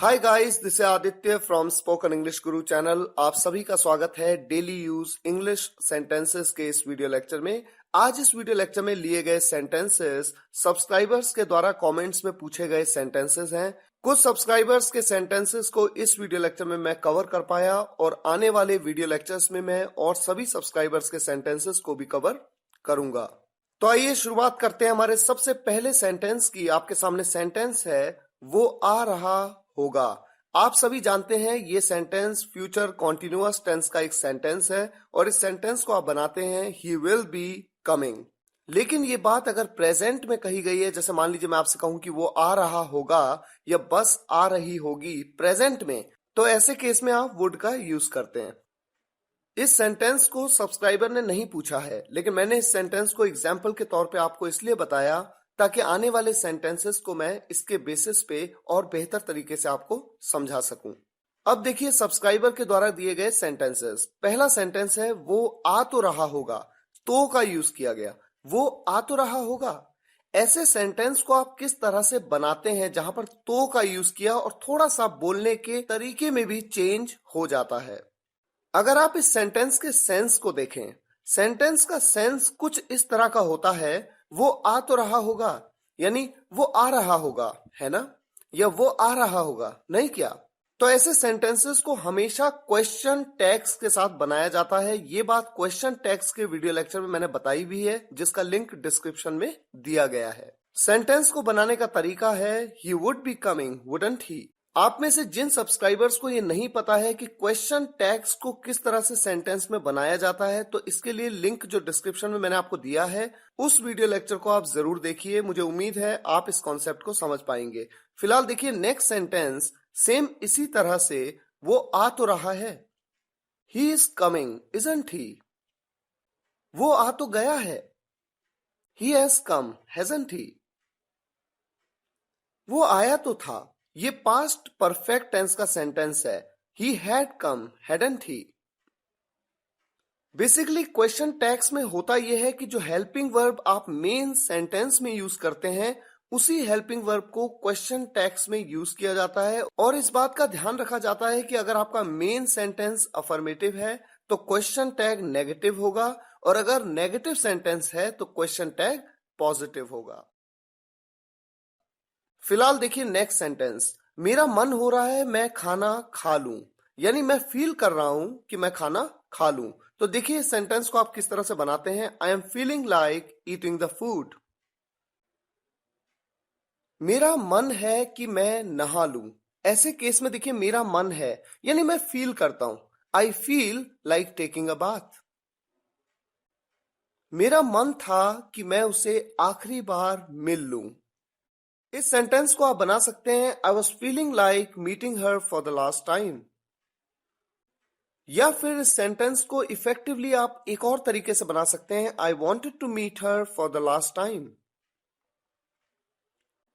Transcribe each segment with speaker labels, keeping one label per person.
Speaker 1: Hi guys, this है Aditya from spoken English Guru channel. आप सभी का स्वागत है डेली यूज इंग्लिश सेंटेंसेस के इस वीडियो लेक्चर में। आज इस वीडियो लेक्चर में लिए गए सेंटेंसेस सब्सक्राइबर्स के द्वारा कमेंट्स में पूछे गए सेंटेंसेस हैं। कुछ सब्सक्राइबर्स के सेंटेंसेस को इस वीडियो लेक्चर में मैं कवर कर पाया और आने वाले वीडियो लेक्चर्स में मैं और सभी सब्सक्राइबर्स के सेंटेंसेस को भी कवर करूंगा। तो आइए शुरुआत करते हैं हमारे सबसे पहले सेंटेंस की। आपके सामने सेंटेंस है, वो आ रहा होगा। आप सभी जानते हैं ये सेंटेंस फ्यूचर कॉन्टिन्यूअस टेंस का एक सेंटेंस है और इस सेंटेंस को आप बनाते हैं ही विल बी कमिंग। लेकिन ये बात अगर प्रेजेंट में कही गई है, जैसे मान लीजिए मैं आपसे कहूं कि वो आ रहा होगा या बस आ रही होगी प्रेजेंट में, तो ऐसे केस में आप वुड का यूज करते हैं। इस सेंटेंस को सब्सक्राइबर ने नहीं पूछा है, लेकिन मैंने इस सेंटेंस को एग्जाम्पल के तौर पे आपको इसलिए बताया ताकि आने वाले सेंटेंसेस को मैं इसके बेसिस पे और बेहतर तरीके से आपको समझा सकूं। अब देखिए सब्सक्राइबर के द्वारा दिए गए सेंटेंसेस। पहला सेंटेंस है, वो आ तो रहा होगा। तो का यूज किया गया, वो आ तो रहा होगा। ऐसे सेंटेंस को आप किस तरह से बनाते हैं जहां पर तो का यूज किया और थोड़ा सा बोलने के तरीके में भी चेंज हो जाता है। अगर आप इस सेंटेंस के सेंस को देखें, सेंटेंस का सेंस कुछ इस तरह का होता है, वो आ तो रहा होगा यानी वो आ रहा होगा, है ना, या वो आ रहा होगा, नहीं क्या? तो ऐसे सेंटेंसेस को हमेशा क्वेश्चन टैग्स के साथ बनाया जाता है। ये बात क्वेश्चन टैग्स के वीडियो लेक्चर में मैंने बताई भी है, जिसका लिंक डिस्क्रिप्शन में दिया गया है। सेंटेंस को बनाने का तरीका है, he would be coming, wouldn't he. आप में से जिन सब्सक्राइबर्स को ये नहीं पता है कि क्वेश्चन टैग्स को किस तरह से सेंटेंस में बनाया जाता है, तो इसके लिए लिंक जो डिस्क्रिप्शन में मैंने आपको दिया है, उस वीडियो लेक्चर को आप जरूर देखिए। मुझे उम्मीद है आप इस कॉन्सेप्ट को समझ पाएंगे। फिलहाल देखिए नेक्स्ट सेंटेंस सेम इसी तरह से, वो आ तो रहा है। He is coming, isn't he. वो आ तो गया है। ही हैज कम, हैजंट ही। वो आया तो था। ये पास्ट परफेक्ट टेंस का सेंटेंस है। He had come, hadn't he. Basically question tags में होता यह है कि जो हेल्पिंग वर्ब आप मेन सेंटेंस में यूज करते हैं, उसी हेल्पिंग वर्ब को क्वेश्चन टैग्स में यूज किया जाता है। और इस बात का ध्यान रखा जाता है कि अगर आपका मेन सेंटेंस अफर्मेटिव है तो क्वेश्चन टैग नेगेटिव होगा, और अगर नेगेटिव सेंटेंस है तो क्वेश्चन टैग पॉजिटिव होगा। फिलहाल देखिए नेक्स्ट सेंटेंस, मेरा मन हो रहा है मैं खाना खा लूं, यानी मैं फील कर रहा हूं कि मैं खाना खा लूं। तो देखिए इस सेंटेंस को आप किस तरह से बनाते हैं, I am feeling like eating the food. मेरा मन है कि मैं नहा लूं। ऐसे केस में देखिए मेरा मन है यानी मैं फील करता हूं, I feel like taking a bath. मेरा मन था कि मैं उसे आखिरी बार मिल लूं। इस सेंटेंस को आप बना सकते हैं, I was feeling like meeting her for the last time. या फिर इस सेंटेंस को इफेक्टिवली आप एक और तरीके से बना सकते हैं, I wanted to meet her for the last time.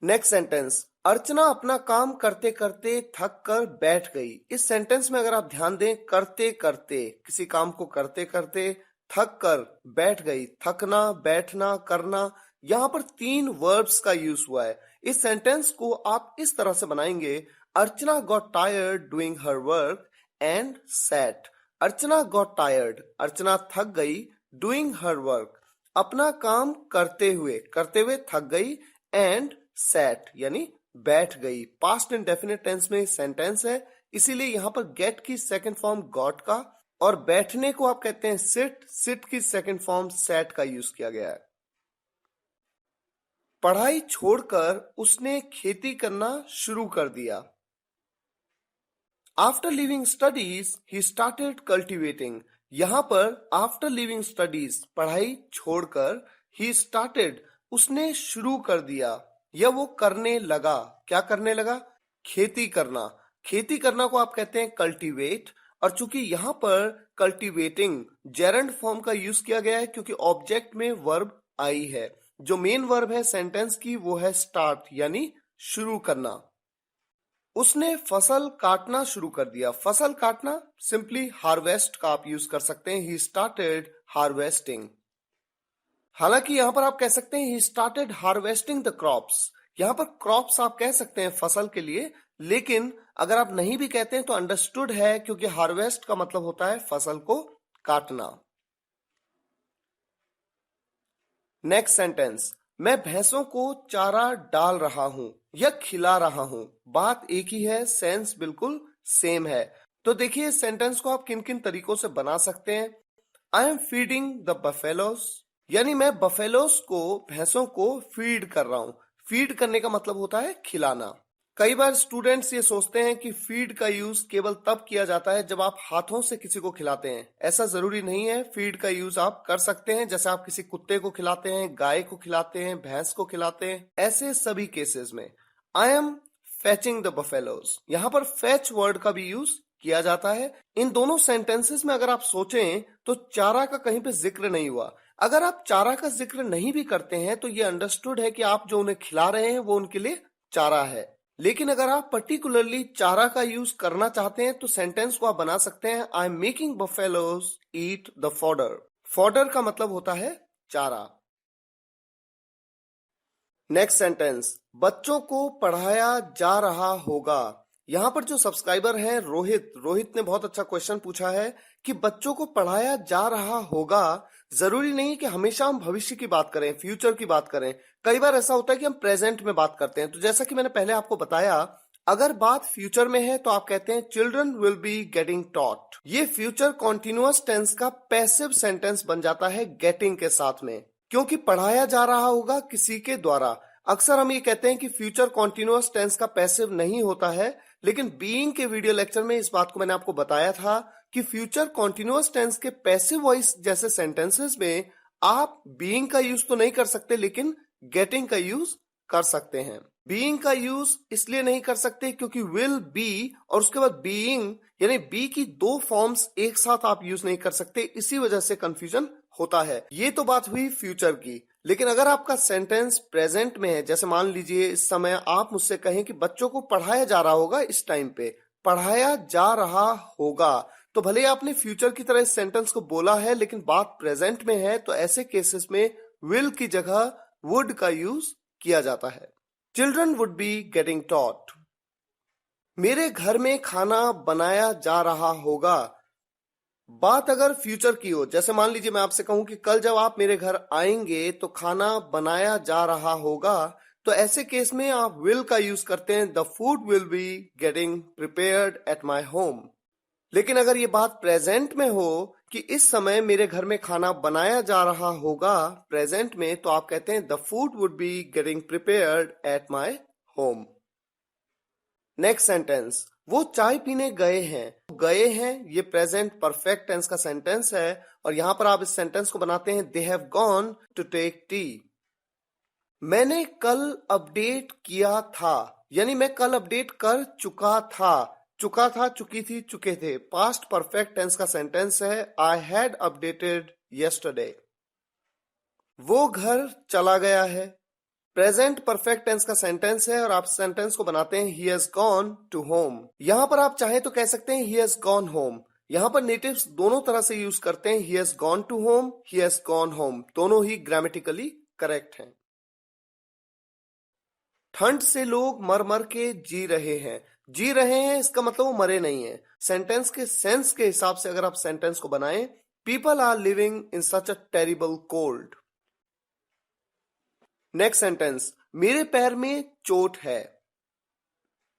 Speaker 1: Next sentence, Archana अपना काम करते करते थक कर बैठ गई। इस सेंटेंस में अगर आप ध्यान दें, करते करते, किसी काम को करते करते थक कर बैठ गई, थकना, बैठना, करना, यहां पर 3 वर्ब्स का यूज हुआ है। इस सेंटेंस को आप इस तरह से बनाएंगे, Archana got tired doing her work and sat. Archana got tired, Archana थक गई, डूइंग हर वर्क, अपना काम करते हुए थक गई, एंड सैट यानी बैठ गई। पास्ट इंडेफिनिट टेंस में सेंटेंस है, इसीलिए यहां पर गेट की सेकंड फॉर्म गॉट का, और बैठने को आप कहते हैं सिट, सिट की सेकंड फॉर्म सैट का यूज किया गया है। पढ़ाई छोड़कर उसने खेती करना शुरू कर दिया। After living studies he started cultivating. यहां पर आफ्टर लिविंग स्टडीज, पढ़ाई छोड़कर, ही स्टार्टेड, उसने शुरू कर दिया या वो करने लगा। क्या करने लगा? खेती करना। खेती करना को आप कहते हैं कल्टीवेट, और चूंकि यहां पर कल्टीवेटिंग जेरंड फॉर्म का यूज किया गया है क्योंकि ऑब्जेक्ट में वर्ब आई है। जो मेन वर्ब है सेंटेंस की वो है स्टार्ट यानी शुरू करना। उसने फसल काटना शुरू कर दिया। फसल काटना सिंपली हार्वेस्ट का आप यूज कर सकते हैं, ही स्टार्टेड हार्वेस्टिंग। हालांकि यहां पर आप कह सकते हैं he started harvesting the crops. यहां पर क्रॉप्स आप कह सकते हैं फसल के लिए, लेकिन अगर आप नहीं भी कहते हैं तो अंडरस्टूड है, क्योंकि हार्वेस्ट का मतलब होता है फसल को काटना। नेक्स्ट सेंटेंस, मैं भैंसों को चारा डाल रहा हूं या खिला रहा हूं। बात एक ही है, सेंस बिल्कुल सेम है। तो देखिए इस सेंटेंस को आप किन किन तरीकों से बना सकते हैं। I am feeding the buffaloes, यानी मैं बफेलोस को, भैंसों को फीड कर रहा हूं। फीड करने का मतलब होता है खिलाना। कई बार स्टूडेंट्स ये सोचते हैं कि फीड का यूज केवल तब किया जाता है जब आप हाथों से किसी को खिलाते हैं। ऐसा जरूरी नहीं है, फीड का यूज आप कर सकते हैं, जैसे आप किसी कुत्ते को खिलाते हैं, गाय को खिलाते हैं, भैंस को खिलाते हैं। ऐसे सभी केसेस में I am fetching the buffaloes, यहाँ पर फेच वर्ड का भी यूज किया जाता है। इन दोनों सेंटेंसेस में अगर आप सोचें तो चारा का कहीं पे जिक्र नहीं हुआ। अगर आप चारा का जिक्र नहीं भी करते हैं तो ये अंडरस्टूड है कि आप जो उन्हें खिला रहे हैं वो उनके लिए चारा है। लेकिन अगर आप पर्टिकुलरली चारा का यूज करना चाहते हैं तो सेंटेंस को आप बना सकते हैं, I am making buffaloes eat the fodder. Fodder का मतलब होता है चारा। नेक्स्ट सेंटेंस, बच्चों को पढ़ाया जा रहा होगा। यहाँ पर जो सब्सक्राइबर हैं रोहित ने बहुत अच्छा क्वेश्चन पूछा है कि बच्चों को पढ़ाया जा रहा होगा। जरूरी नहीं कि हमेशा हम भविष्य की बात करें, फ्यूचर की बात करें। कई बार ऐसा होता है कि हम प्रेजेंट में बात करते हैं। तो जैसा कि मैंने पहले आपको बताया, अगर बात फ्यूचर में है तो आप कहते हैं children will be getting taught. ये फ्यूचर कॉन्टिन्यूअस टेंस का पैसिव सेंटेंस बन जाता है गेटिंग के साथ में, क्योंकि पढ़ाया जा रहा होगा किसी के द्वारा। अक्सर हम ये कहते हैं कि फ्यूचर कॉन्टिन्यूअस टेंस का पैसिव नहीं होता है, लेकिन बीइंग के वीडियो लेक्चर में इस बात को मैंने आपको बताया था कि फ्यूचर कॉन्टिन्यूअस टेंस के पैसिव वॉइस जैसे सेंटेंसेस में आप बीइंग का यूज तो नहीं कर सकते, लेकिन गेटिंग का यूज कर सकते हैं। बीइंग का यूज इसलिए नहीं कर सकते क्योंकि विल बी और उसके बाद बीइंग, यानी बी की दो फॉर्म्स एक साथ आप यूज नहीं कर सकते, इसी वजह से कंफ्यूजन होता है। ये तो बात हुई फ्यूचर की। लेकिन अगर आपका सेंटेंस प्रेजेंट में है, जैसे मान लीजिए इस समय आप मुझसे कहें कि बच्चों को पढ़ाया जा रहा होगा, इस टाइम पे पढ़ाया जा रहा होगा, तो भले आपने फ्यूचर की तरह इस सेंटेंस को बोला है लेकिन बात प्रेजेंट में है, तो ऐसे केसेस में विल की जगह वुड का यूज किया जाता है। Children would be getting taught. मेरे घर में खाना बनाया जा रहा होगा। बात अगर फ्यूचर की हो, जैसे मान लीजिए मैं आपसे कहूं कि कल जब आप मेरे घर आएंगे तो खाना बनाया जा रहा होगा, तो ऐसे केस में आप विल का यूज करते हैं, the food will be getting prepared at my home. लेकिन अगर ये बात प्रेजेंट में हो कि इस समय मेरे घर में खाना बनाया जा रहा होगा प्रेजेंट में, तो आप कहते हैं the food would be getting prepared at my home. Next sentence, वो चाय पीने गए हैं ये प्रेजेंट परफेक्ट टेंस का सेंटेंस है, और यहां पर आप इस सेंटेंस को बनाते हैं they have gone to take tea. मैंने कल अपडेट किया था, यानी मैं कल अपडेट कर चुका था। चुका था, चुकी थी, चुके थे, पास्ट परफेक्ट टेंस का सेंटेंस है, आई हैड अपडेटेड यस्टरडे। वो घर चला गया है, प्रेजेंट परफेक्ट टेंस का सेंटेंस है, और आप सेंटेंस को बनाते हैं he has gone to home. यहां पर आप चाहें तो कह सकते हैं ही हैज गॉन होम। यहां पर नेटिव्स दोनों तरह से यूज करते हैं, he has gone to home, he has gone home, दोनों ही ग्रामेटिकली करेक्ट हैं। ठंड से लोग मर मर के जी रहे हैं। जी रहे हैं इसका मतलब वो मरे नहीं है। सेंटेंस के सेंस के हिसाब से अगर आप सेंटेंस को बनाएं, people are living in such a terrible cold. Next sentence, मेरे पैर में चोट है,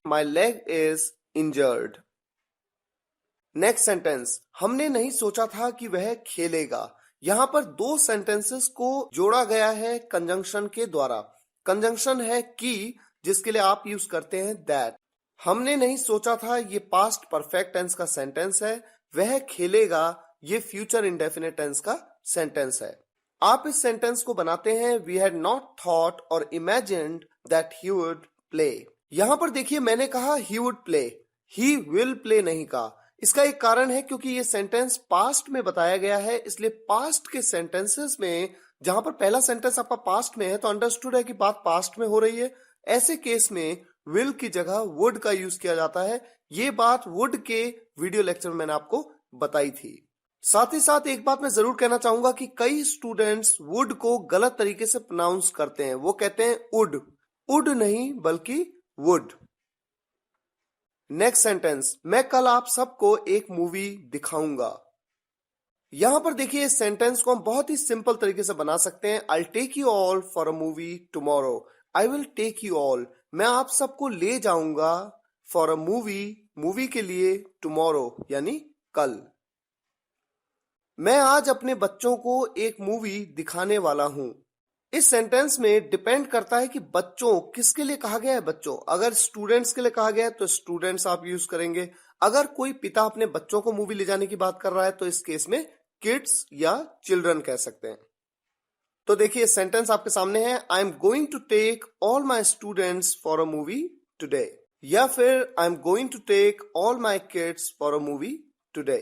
Speaker 1: my leg is injured. Next sentence, हमने नहीं सोचा था कि वह खेलेगा। यहां पर दो सेंटेंसेस को जोड़ा गया है कंजंक्शन के द्वारा। कंजंक्शन है की, जिसके लिए आप यूज करते हैं दैट। हमने नहीं सोचा था ये पास्ट परफेक्ट टेंस का सेंटेंस है, वह खेलेगा ये फ्यूचर इंडेफिनिट टेंस का सेंटेंस है। आप इस सेंटेंस को बनाते हैं वी हैड नॉट थॉट और imagined that he would play. यहां पर देखिए मैंने कहा he would play, he will play नहीं कहा। इसका एक कारण है क्योंकि ये सेंटेंस पास्ट में बताया गया है, इसलिए पास्ट के सेंटेंसेस में जहां पर पहला सेंटेंस आपका पास्ट में है तो अंडरस्टूड है कि बात पास्ट में हो रही है। ऐसे केस में विल की जगह वुड का यूज किया जाता है। ये बात वुड के वीडियो लेक्चर में मैंने आपको बताई थी। साथ ही साथ एक बात मैं जरूर कहना चाहूंगा कि कई स्टूडेंट्स वुड को गलत तरीके से प्रोनाउंस करते हैं। वो कहते हैं उड, उड नहीं बल्कि वुड। नेक्स्ट सेंटेंस, मैं कल आप सबको एक मूवी दिखाऊंगा। यहां पर देखिए इस सेंटेंस को हम बहुत ही सिंपल तरीके से बना सकते हैं। I take you all for a movie tomorrow. I will take you all, मैं आप सबको ले जाऊंगा फॉर अ मूवी, मूवी के लिए, टुमारो यानी कल। मैं आज अपने बच्चों को एक मूवी दिखाने वाला हूं। इस सेंटेंस में डिपेंड करता है कि बच्चों किसके लिए कहा गया है। बच्चों, अगर स्टूडेंट्स के लिए कहा गया है तो स्टूडेंट्स आप यूज करेंगे। अगर कोई पिता अपने बच्चों को मूवी ले जाने की बात कर रहा है तो इस केस में किड्स या चिल्ड्रन कह सकते हैं। तो देखिए सेंटेंस आपके सामने है, I am going to take all my students for a movie today, या फिर I am going to take all my kids for a movie today.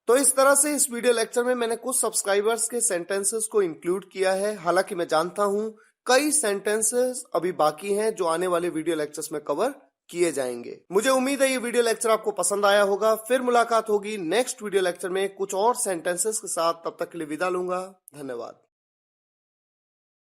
Speaker 1: तो इस तरह से इस वीडियो लेक्चर में मैंने कुछ सब्सक्राइबर्स के सेंटेंसेस को इंक्लूड किया है। हालांकि मैं जानता हूं कई सेंटेंसेस अभी बाकी हैं जो आने वाले वीडियो लेक्चर्स में कवर किए जाएंगे। मुझे उम्मीद है ये वीडियो लेक्चर आपको पसंद आया होगा। फिर मुलाकात होगी नेक्स्ट वीडियो लेक्चर में कुछ और सेंटेंसेस के साथ। तब तक के लिए विदा लूंगा। धन्यवाद।